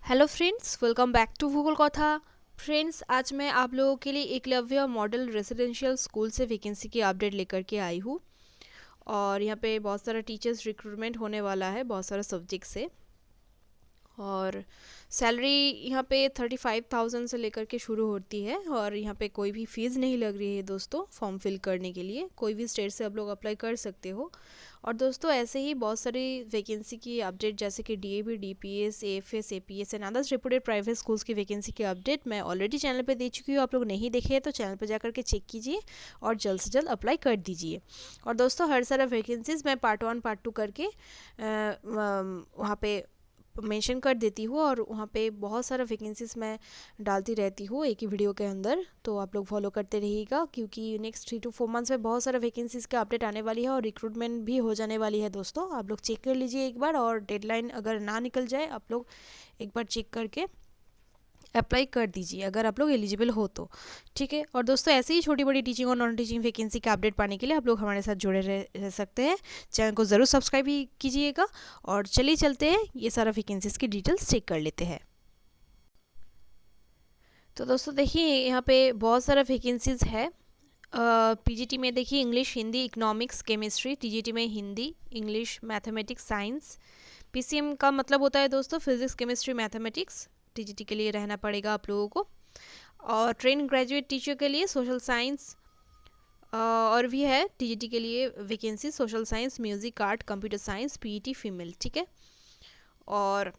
Hello friends, welcome back to Bhugol Katha. Friends, आज मैं आप लोगों के लिए एकलव्य मॉडल रेजिडेंशियल स्कूल से वैकेंसी की अपडेट लेकर के आई हूँ। और यहाँ पे बहुत सारा टीचर्स रिक्रूटमेंट होने वाला है, बहुत सारा सब्जेक्ट से। और सैलरी यहाँ पे 35,000 से लेकर के शुरू होती है। और यहाँ पे कोई भी फ़ीस नहीं लग रही है दोस्तों फॉर्म फिल करने के लिए। कोई भी स्टेट से आप लोग अप्लाई कर सकते हो। और दोस्तों, ऐसे ही बहुत सारी वैकेंसी की अपडेट जैसे कि DAV, DPS, AFS, APS and others reputed private schools की वैकेंसी की अपडेट मैं ऑलरेडी चैनल पे दे चुकी हूँ। आप लोग नहीं देखे हैं तो चैनल पे जाकर के चेक कीजिए और जल्द से जल्द अप्लाई कर दीजिए। और दोस्तों, हर सारा वैकेंसीज मैं पार्ट 1 पार्ट 2 करके वहाँ पे मेंशन कर देती हूँ। और वहाँ पे बहुत सारा वैकेंसीज मैं डालती रहती हूँ एक ही वीडियो के अंदर, तो आप लोग फॉलो करते रहिएगा क्योंकि नेक्स्ट 3 to 4 मंथ्स में बहुत सारा वैकेंसीज का अपडेट आने वाली है और रिक्रूटमेंट भी हो जाने वाली है दोस्तों। आप लोग चेक कर लीजिए एक बार, और डेडलाइन अगर ना निकल जाए आप लोग एक बार चेक करके अप्लाई कर दीजिए अगर आप लोग एलिजिबल हो तो, ठीक है। और दोस्तों, ऐसे ही छोटी बड़ी टीचिंग और नॉन टीचिंग वैकेंसी का अपडेट पाने के लिए आप लोग हमारे साथ जुड़े रह सकते हैं। चैनल को ज़रूर सब्सक्राइब भी कीजिएगा। और चलिए चलते हैं, ये सारा वैकेंसीज की डिटेल्स चेक कर लेते हैं। तो दोस्तों देखिए, यहाँ पे बहुत सारा वैकेंसीज है। पीजीटी में देखिए English, Hindi, economics, chemistry. TGT में Hindi, English, mathematics, science. PCM का मतलब होता है दोस्तों फिजिक्स, केमिस्ट्री, मैथमेटिक्स। टीजीटी के लिए रहना पड़ेगा आप लोगों को। और ट्रेन ग्रेजुएट टीचर के लिए सोशल साइंस और भी है टीजीटी के लिए vacancy, social science, music, art, computer science, PET female, ठीक है। और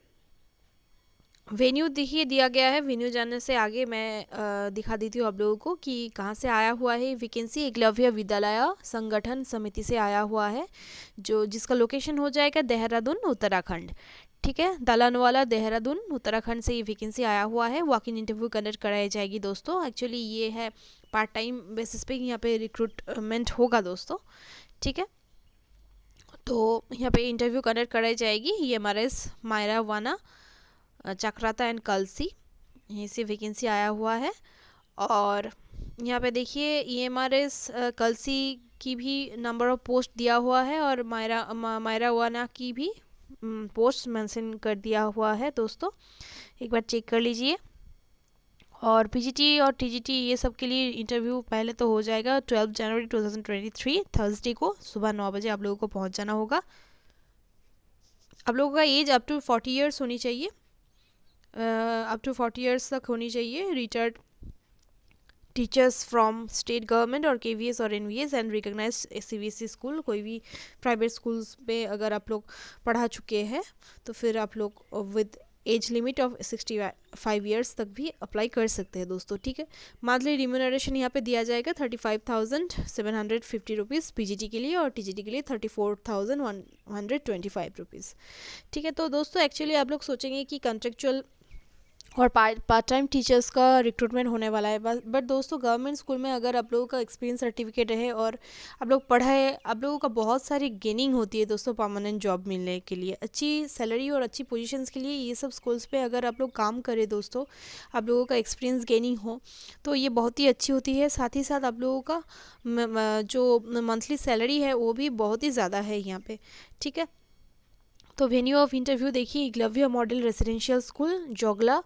वेन्यू देखिए दिया गया है। वेन्यू जानने से आगे मैं दिखा देती हूँ आप लोगों को कि कहाँ से आया हुआ है वैकेंसी। एकलव्य विद्यालय संगठन समिति से आया हुआ है, जो जिसका लोकेशन हो जाएगा देहरादून, उत्तराखंड, ठीक है। दालानवाला, देहरादून, उत्तराखंड से ये वैकेंसी आया हुआ है। वॉक इन इंटरव्यू कंडक्ट कराई जाएगी दोस्तों। एक्चुअली ये है पार्ट टाइम बेसिस पे यहाँ पे रिक्रूटमेंट होगा दोस्तों, ठीक है। तो यहाँ पे इंटरव्यू कंडक्ट कराई जाएगी। ये एमआरएस मायरा वाना, चक्राता एंड कलसी, यहीं से वैकेंसी आया हुआ है। और यहाँ पे देखिए ईएमआरएस कलसी की भी नंबर ऑफ पोस्ट दिया हुआ है, और मायरा वाना की भी पोस्ट मेंशन कर दिया हुआ है दोस्तों, एक बार चेक कर लीजिए। और पीजीटी और टीजीटी ये सब के लिए इंटरव्यू पहले तो हो जाएगा 12 जनवरी 2023 थर्सडे को सुबह 9 बजे आप लोगों को पहुंच जाना होगा। आप लोगों का एज अप टू 40 ईयर्स होनी चाहिए, अप टू 40 ईयर्स तक होनी चाहिए। Retired teachers from state government और केवीएस और NVS and recognised CBSE school. कोई भी प्राइवेट स्कूल्स में अगर आप लोग पढ़ा चुके हैं तो फिर आप लोग with age limit of 65 years तक भी अप्लाई कर सकते हैं दोस्तों, ठीक है। मंथली रिम्यूनरेशन यहाँ पे दिया जाएगा 35,750 रुपीज़ पीजीटी के लिए, और टीजीटी के लिए 34,125 रुपीज़, ठीक है। तो दोस्तों, एक्चुअली आप लोग सोचेंगे कि कॉन्ट्रेक्चुअल और पार्ट टाइम टीचर्स का रिक्रूटमेंट होने वाला है, बट दोस्तों गवर्नमेंट स्कूल में अगर आप लोगों का एक्सपीरियंस सर्टिफिकेट है और आप लोग पढ़ाए, आप लोगों का बहुत सारी गेनिंग होती है दोस्तों परमानेंट जॉब मिलने के लिए, अच्छी सैलरी और अच्छी पोजीशंस के लिए। ये सब स्कूल्स पे अगर आप लोग काम करें दोस्तों, आप लोगों का एक्सपीरियंस गेनिंग हो तो ये बहुत ही अच्छी होती है। साथ ही साथ आप लोगों का जो मंथली सैलरी है वो भी बहुत ही ज़्यादा है यहाँ पे, ठीक है। तो वेन्यू ऑफ इंटरव्यू देखिए Eklavya model residential school, Jogla,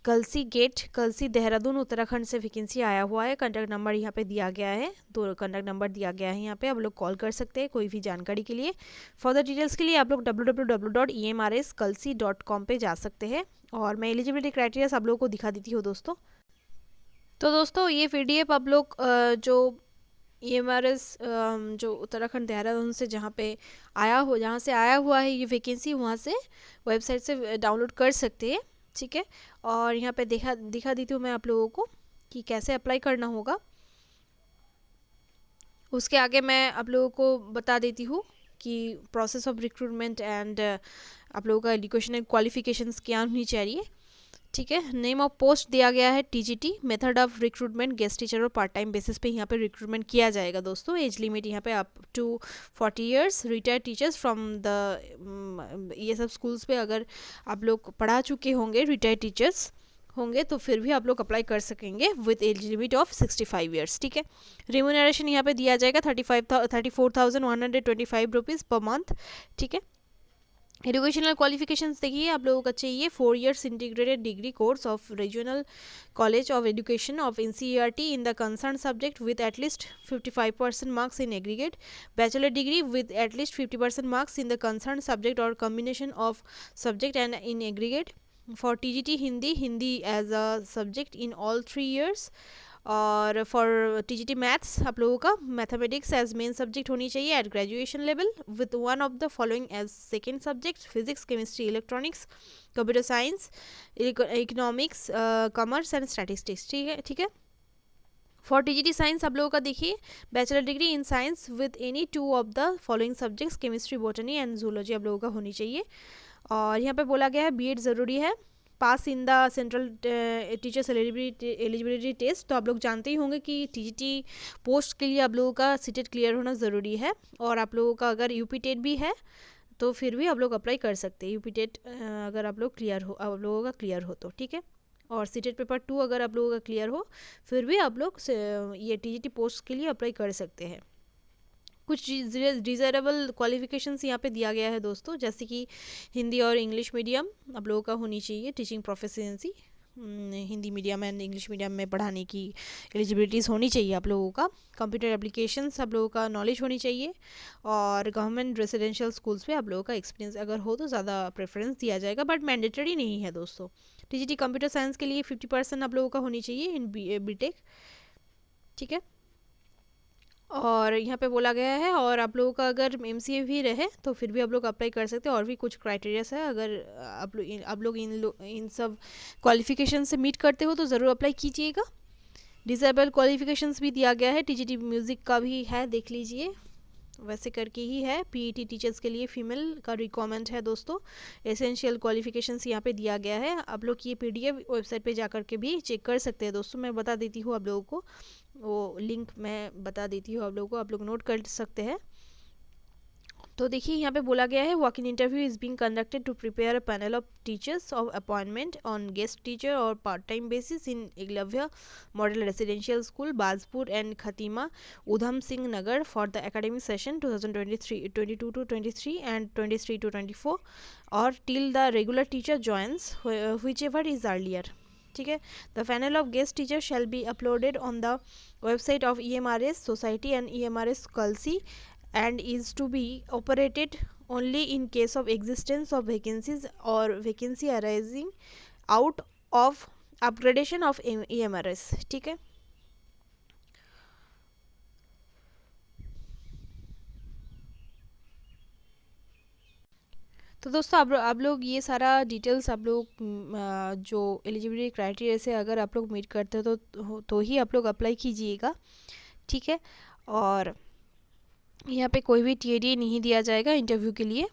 Kalsi gate, Kalsi, Dehradun, Uttarakhand से वैकेंसी आया हुआ है। कॉन्टैक्ट नंबर यहाँ पे दिया गया है, 2 कॉन्टैक्ट नंबर दिया गया है यहाँ पे, आप लोग कॉल कर सकते हैं कोई भी जानकारी के लिए। फर्दर डिटेल्स के लिए आप लोग www.emrskalsi.com पे जा सकते हैं। और मैं एलिजिबिलिटी क्राइटेरिया आप लोगों को दिखा देती हूँ दोस्तों। तो दोस्तों, ये पीडीएफ आप लोग जो EMRS जो उत्तराखंड देहरादून से जहाँ से आया हुआ है ये वैकेंसी, वहाँ से वेबसाइट से डाउनलोड कर सकते हैं, ठीक है। और यहाँ पे दिखा देती हूँ मैं आप लोगों को कि कैसे अप्लाई करना होगा। उसके आगे मैं आप लोगों को बता देती हूँ कि प्रोसेस ऑफ रिक्रूटमेंट एंड आप लोगों का एजुकेशन एंड क्वालिफिकेशंस क्या होनी चाहिए, ठीक है। नेम ऑफ पोस्ट दिया गया है TGT. Method of recruitment guest teacher और पार्ट टाइम बेसिस पे यहाँ पे रिक्रूटमेंट किया जाएगा दोस्तों। एज लिमिट यहाँ पे up to 40 years. Retired teachers from the ये सब स्कूल्स पे अगर आप लोग पढ़ा चुके होंगे, रिटायर्ड टीचर्स होंगे तो फिर भी आप लोग अप्लाई कर सकेंगे with age limit of 65 years, ठीक है। रिम्यूनरेशन यहाँ पे दिया जाएगा 34,125 रुपीज़ पर मंथ, ठीक है। एजुकेशनल क्वालिफिकेशंस देखिए आप लोगों का चाहिए 4 years integrated degree course of regional college of education of NCERT in the concern subject with at least 55% marks in aggregate, bachelor degree with at least 50% marks in the concern subject और combination of subject and in aggregate. For TGT Hindi, Hindi as a subject in all 3 years. और for TGT maths आप लोगों का mathematics as main subject होनी चाहिए at graduation level with one of the following as second subject: physics, chemistry, electronics, computer science, economics, commerce and statistics. ठीक है, ठीक है. फॉर TGT साइंस आप लोगों का देखिए bachelor degree in science with any 2 of the following subjects: chemistry, botany and zoology आप लोगों का होनी चाहिए. और यहाँ पे बोला गया है BEd ज़रूरी है, pass in the central teachers eligibility test. तो आप लोग जानते ही होंगे कि TGT पोस्ट के लिए आप लोगों का सीटेट क्लियर होना ज़रूरी है. और आप लोगों का अगर UP टेट भी है तो फिर भी आप लोग अप्लाई कर सकते हैं. UP टेट अगर आप लोग क्लियर हो, आप लोगों का क्लियर हो तो ठीक है. और सीटेट पेपर 2 अगर आप लोगों का क्लियर हो फिर भी आप लोग ये TGT पोस्ट के लिए अप्लाई कर सकते हैं. कुछ डिज़ायरेबल क्वालिफिकेशंस यहाँ पे दिया गया है दोस्तों, जैसे कि हिंदी और इंग्लिश मीडियम आप लोगों का होनी चाहिए, teaching proficiency Hindi medium and English medium में पढ़ाने की एलिजिबिलिटीज़ होनी चाहिए आप लोगों का. कंप्यूटर एप्लीकेशंस आप लोगों का नॉलेज होनी चाहिए. और गवर्नमेंट रेजिडेंशियल स्कूल्स पे आप लोगों का एक्सपीरियंस अगर हो तो ज़्यादा प्रेफरेंस दिया जाएगा, बट मैंडेटरी नहीं है दोस्तों. TGT कंप्यूटर साइंस के लिए 50% आप लोगों का होनी चाहिए इन BTech. ठीक है. और यहाँ पे बोला गया है, और आप लोगों का अगर MCA भी रहे तो फिर भी आप लोग अप्लाई कर सकते हैं. और भी कुछ क्राइटेरियाज है, अगर आप लोग इन सब क्वालिफिकेशन से मीट करते हो तो ज़रूर अप्लाई कीजिएगा. डिसेबल क्वालिफिकेशंस भी दिया गया है, TGT म्यूज़िक का भी है, देख लीजिए वैसे करके ही है. PET टीचर्स के लिए फीमेल का रिक्वायरमेंट है दोस्तों. एसेंशियल क्वालिफिकेशंस यहाँ पे दिया गया है, आप लोग ये PDF वेबसाइट पे जा कर के भी चेक कर सकते हैं दोस्तों. मैं बता देती हूँ आप लोगों को, वो लिंक मैं बता देती हूँ आप लोगों को, आप लोग नोट कर सकते हैं. तो देखिए यहाँ पे बोला गया है walk in interview is being conducted to prepare a panel of teachers of appointment on guest teacher और part time basis in Eklavya model residential school Bajpur and Khatima Udham Singh Nagar for the academic session 2022-23 and 23-24 और till the regular teacher joins whichever is earlier. ठीक है. The panel of guest teacher shall be uploaded on the website of EMRS society and EMRS Kalsi and is to be operated only in case of existence of vacancies or vacancy arising out of upgradation of EMRS. ठीक है. तो दोस्तों आप लोग ये सारा details आप लोग जो एलिजिबिलिटी क्राइटेरिया से अगर आप लोग मीट करते हो तो ही आप लोग अप्लाई कीजिएगा. ठीक है. और यहाँ पे कोई भी TAD नहीं दिया जाएगा इंटरव्यू के लिए.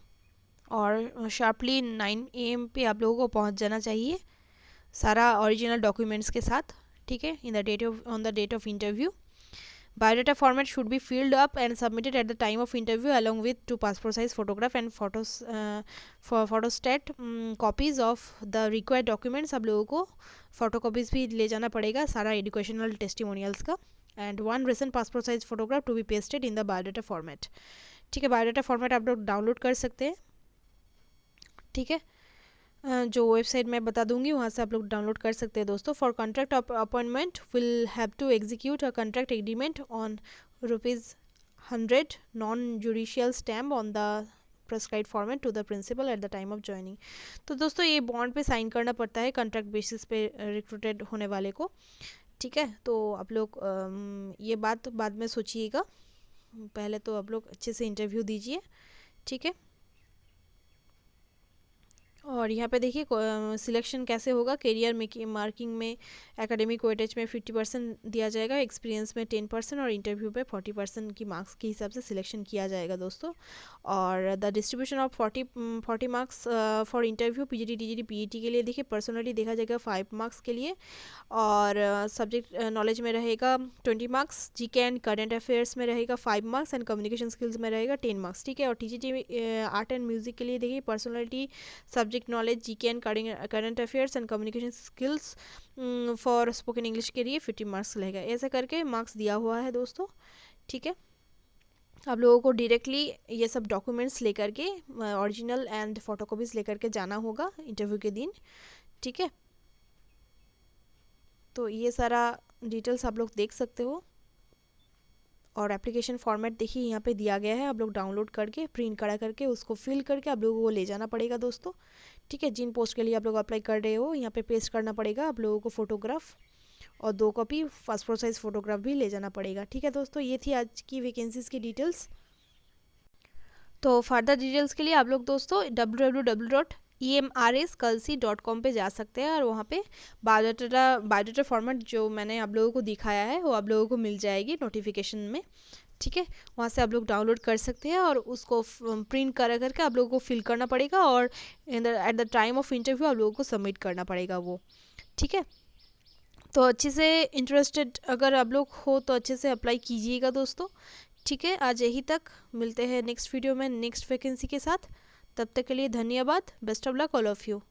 और शार्पली 9 AM पे आप लोगों को पहुँच जाना चाहिए सारा ओरिजिनल डॉक्यूमेंट्स के साथ. ठीक है. On the date of interview. Biodata format should be filled up and submitted at the time of interview along with 2 passport size photograph and photostat copies of the required documents. आप लोगों को photo copies भी ले जाना पड़ेगा सारा educational testimonials का. And 1 recent passport size photograph to be pasted in the biodata format. ठीक है. बायोडाटा फॉर्मेट आप लोग डाउनलोड कर सकते हैं. ठीक है. जो वेबसाइट मैं बता दूंगी वहाँ से आप लोग डाउनलोड कर सकते हैं दोस्तों. For contract appointment will have to execute a contract agreement on ₹100 non judicial stamp on the prescribed format to the principal at the time of joining. तो दोस्तों ये बॉन्ड पे साइन करना पड़ता है कॉन्ट्रैक्ट बेसिस पे रिक्रूटेड होने वाले को. ठीक है. तो आप लोग ये बात बाद में सोचिएगा, पहले तो आप लोग अच्छे से इंटरव्यू दीजिए. ठीक है. और यहाँ पे देखिए सिलेक्शन कैसे होगा. करियर मार्किंग में एकेडमिक वेटेज में 50% दिया जाएगा, एक्सपीरियंस में 10% और इंटरव्यू पे 40% की मार्क्स के हिसाब से सिलेक्शन किया जाएगा दोस्तों. और the distribution of 40 marks for interview PGT TGT PET के लिए देखिए पर्सनली देखा जाएगा 5 मार्क्स के लिए. और सब्जेक्ट नॉलेज में रहेगा 20 marks, GK and current affairs में रहेगा 5 मार्क्स एंड कम्युनिकेशन स्किल्स में रहेगा 10 मार्क्स. ठीक है. और TGT आर्ट एंड म्यूजिक के लिए देखिए personality, subject knowledge, GK and current affairs and communication skills for spoken English के लिए 50 मार्क्स रहेगा. ऐसे करके मार्क्स दिया हुआ है दोस्तों. ठीक है. आप लोगों को डायरेक्टली ये सब डॉक्यूमेंट्स लेकर के ओरिजिनल एंड फोटोकॉपीज़ लेकर के जाना होगा इंटरव्यू के दिन, ठीक है। तो ये सारा डिटेल्स आप लोग देख सकते हो। और एप्लीकेशन फॉर्मेट देखिए यहाँ पे दिया गया है, आप लोग डाउनलोड करके प्रिंट करा करके उसको फिल करके आप लोगों को ले जाना पड़ेगा दोस्तों, ठीक है। जिन पोस्ट के लिए आप लोग अप्लाई कर रहे हो यहाँ पे पेस्ट करना पड़ेगा आप लोगों को फोटोग्राफ, और 2 कॉपी पासपोर्ट साइज़ फ़ोटोग्राफ भी ले जाना पड़ेगा, ठीक है दोस्तों। ये थी आज की वैकेंसीज़ की डिटेल्स। तो फर्दर डिटेल्स के लिए आप लोग दोस्तों www.emrskalsi.com पे जा सकते हैं और वहाँ पे बायोडाटा फॉर्मेट जो मैंने आप लोगों को दिखाया है वो आप लोगों को मिल जाएगी नोटिफिकेशन में, ठीक है। वहाँ से आप लोग डाउनलोड कर सकते हैं और उसको प्रिंट करा करके आप लोगों को फिल करना पड़ेगा और eight the time of interview आप लोगों को सबमिट करना पड़ेगा वो, ठीक है। तो अच्छे से इंटरेस्टेड अगर आप लोग हो तो अच्छे से अप्लाई कीजिएगा दोस्तों, ठीक है। आज यही तक, मिलते हैं नेक्स्ट वीडियो में नेक्स्ट वैकेंसी के साथ। तब तक के लिए धन्यवाद। Best of luck all of you.